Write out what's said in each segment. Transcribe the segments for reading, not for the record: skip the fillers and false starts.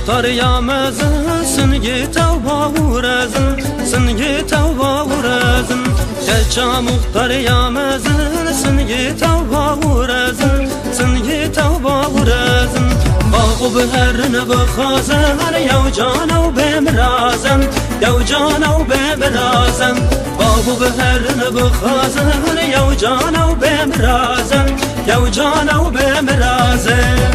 Muhtar yamazın sıngi tavba urazın sıngi tavba urazın Gerça muhtar yamazın sıngi tavba urazın sıngi tavba urazın Bağu beherine bakazın yav canav bemrazın yav canav bemrazın Bağu beherine bakazın yav canav bemrazın yav canav bemrazın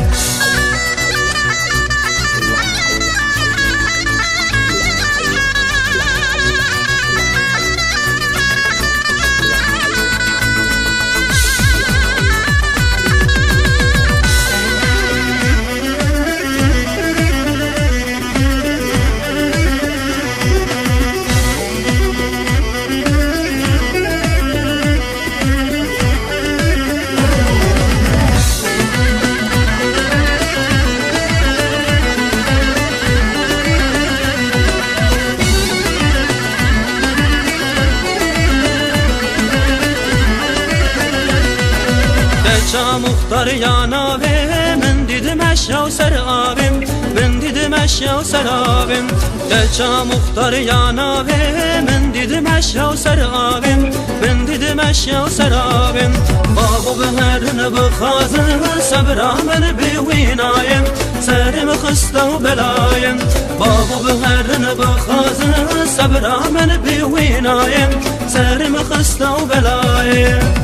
Gerça muhtar yana ve men dedim eşyav ser abim ben dedim eşyav ser abim Gerça muhtar yana ve men dedim eşyav ser abim ben dedim eşyav ser abim Bağu beherine bakazın sabra men biwinayim serim kıstav belayim Bağu beherine bakazın sabra men biwinayim serim kıstav belayim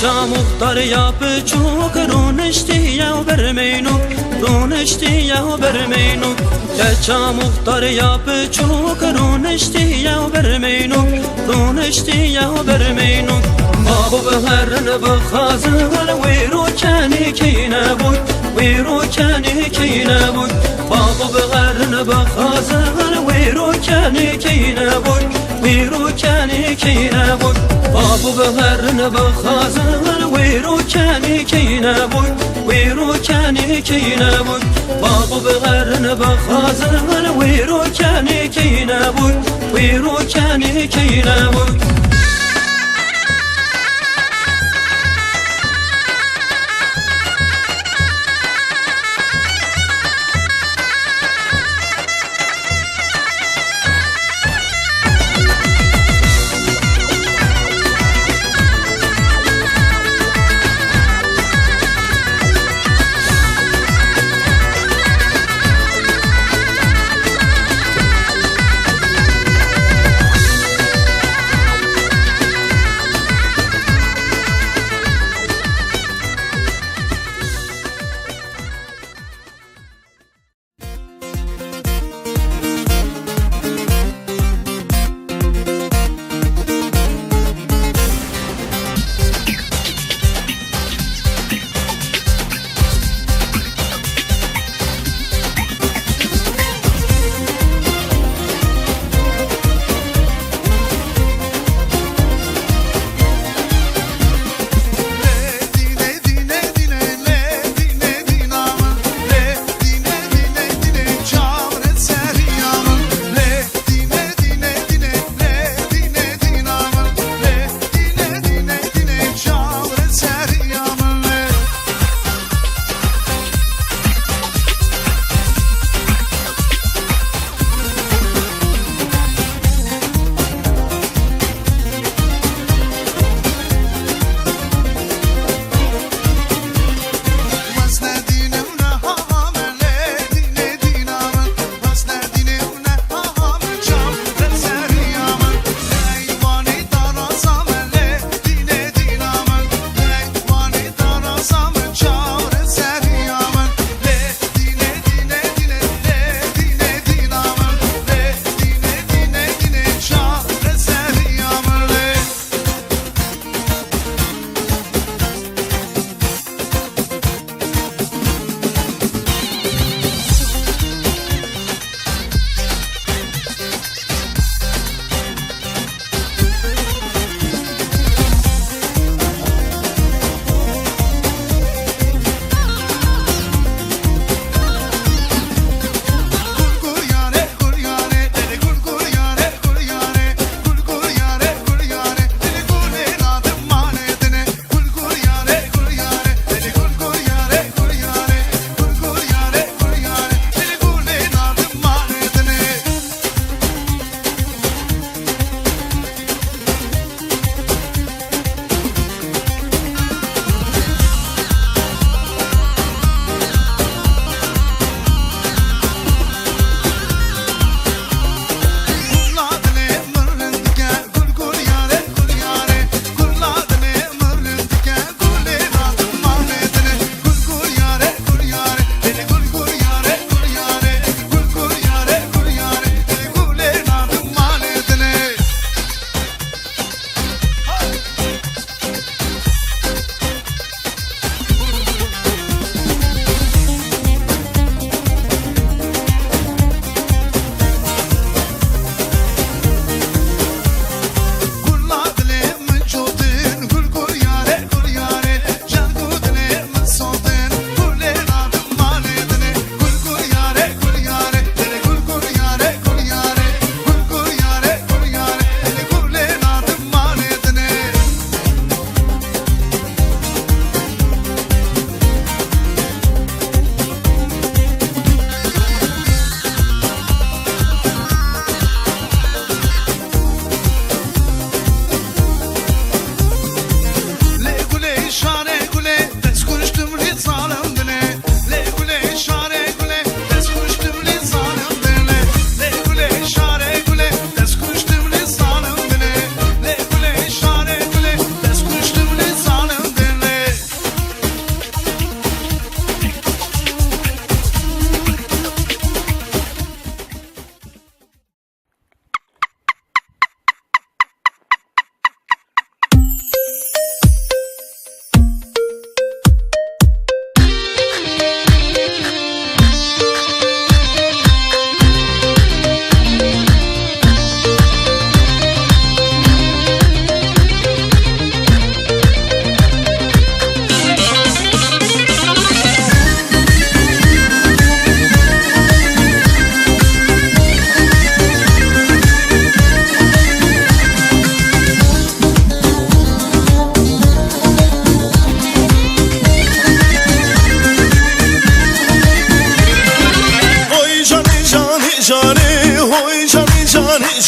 Gerça muhtar yapı çok runişti yav bermeynuk runişti yav bermeynuk Gerça muhtar yapı çok runişti yav bermeynuk runişti yav bermeynuk Babu beherine bakazın veyru kani kine bud veyru kani kine bud Babu beherine bakazın veyru kani kine bud veyru kani kine bud Babu beherine bakazın veyru kani kine bud veyru kani kine bud Babu beherine bakazın veyru kani kine bud veyru kani kine bud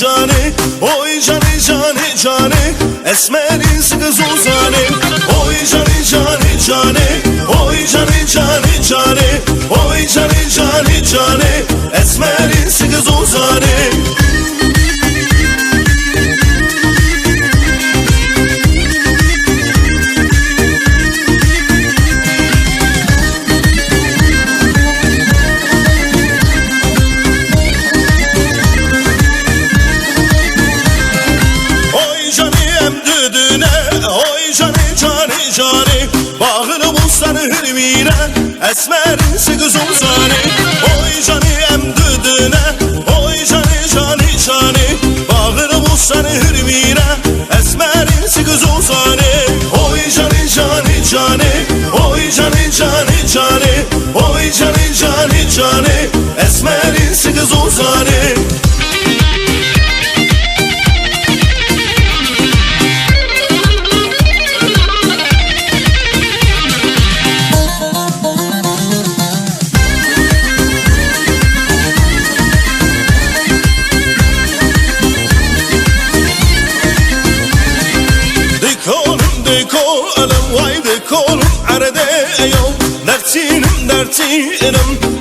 جانه اوی جانه جانه جانه اسمری سگزوزانه اوی جانه جانه جانه اوی جانه جانه جانه اوی جانه جانه جانه اسمری سگزوزانه اسمرین سگزوزانه اوی جانی ام دودونه اوی جانی جانی جانی باغر بوستان هرمینه اسمرین سگزوزانه اوی جانی جانی جانی اوی جانی جانی جانی اوی جانی جانی جانی اسمرین سگزوزانه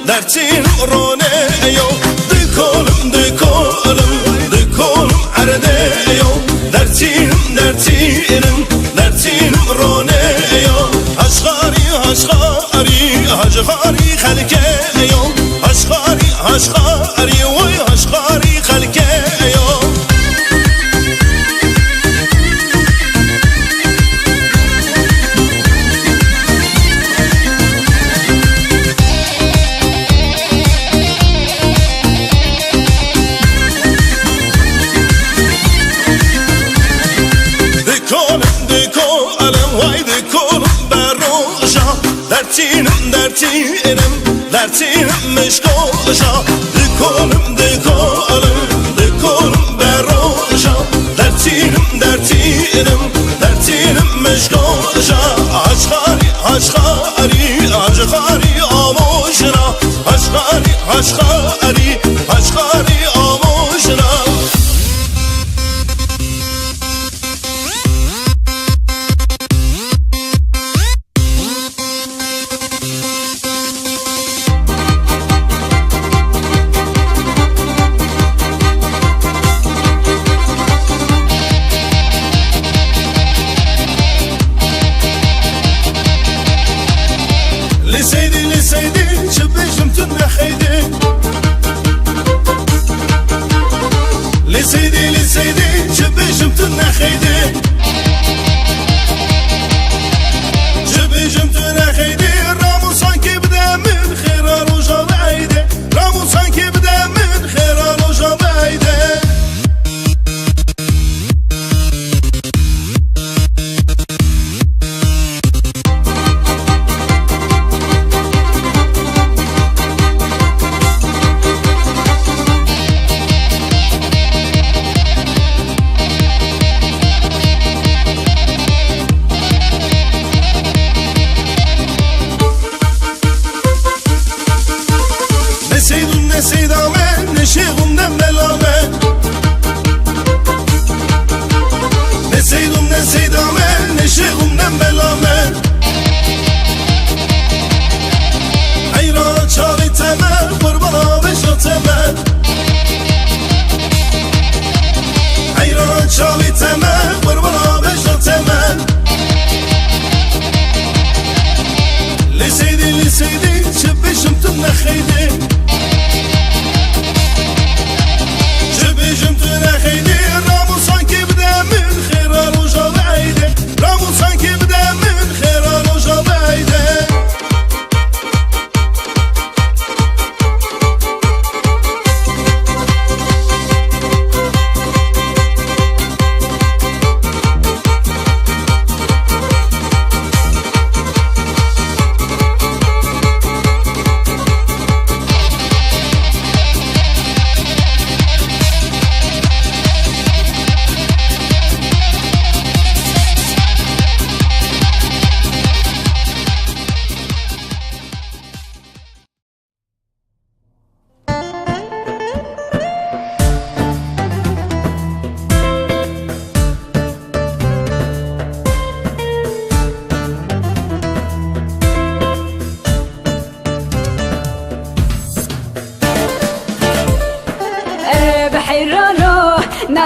درتینم رونه ایو دکولم عرده ایو درتینم رونه ایو هشخاری خلکه ایو هشخاری وی هشخاری خلکه ایو درتینم مشکوشا دکولم بروشا درتینم مشکوشا هشخاری آموشنا هشخاری آموشنا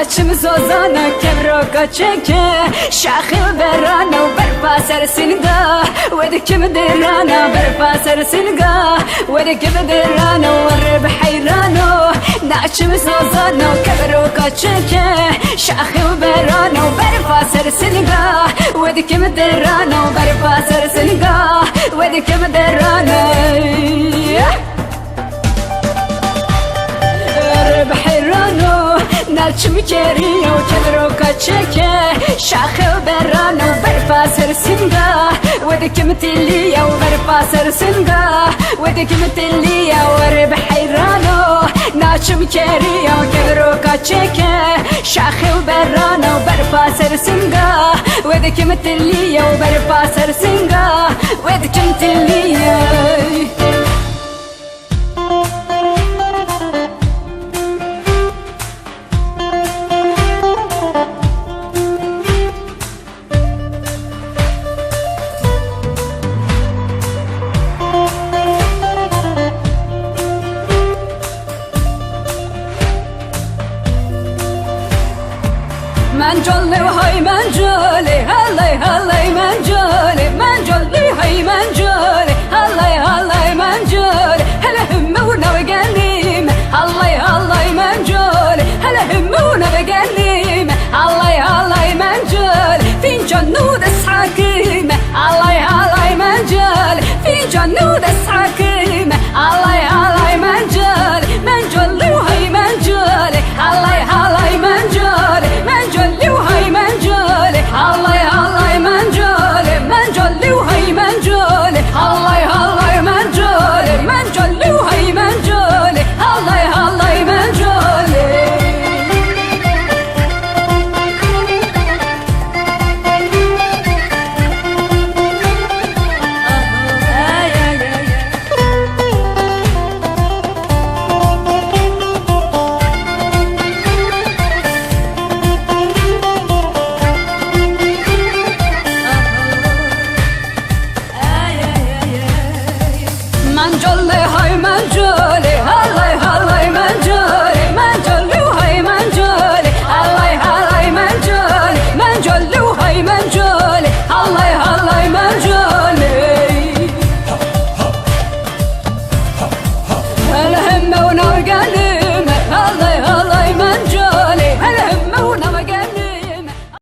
ناچم زوزانا كبروكا تشكي شاخي برانا وبرفا سرسنقا ودك مدرانا برفا سرسنقا ودك مدرانا والرب حيرانو ناچم زوزانا كبروكا تشكي شاخي برانا وبرفا سرسنقا ودك مدرانا وبرفا سرسنقا ودك مدرانا بحيرانو نالچم كيريو كبروكا تشكي شاخي برانا وبرفا سرسنقا ودك متليا وبرفا سرسنقا ودك متليا ورب حيرانو نالچم كيريو كبروكا تشكي شاخي برانا وبرفا سرسنقا ودك متليا وبرفا سرسنقا ودك متليا من جلو های من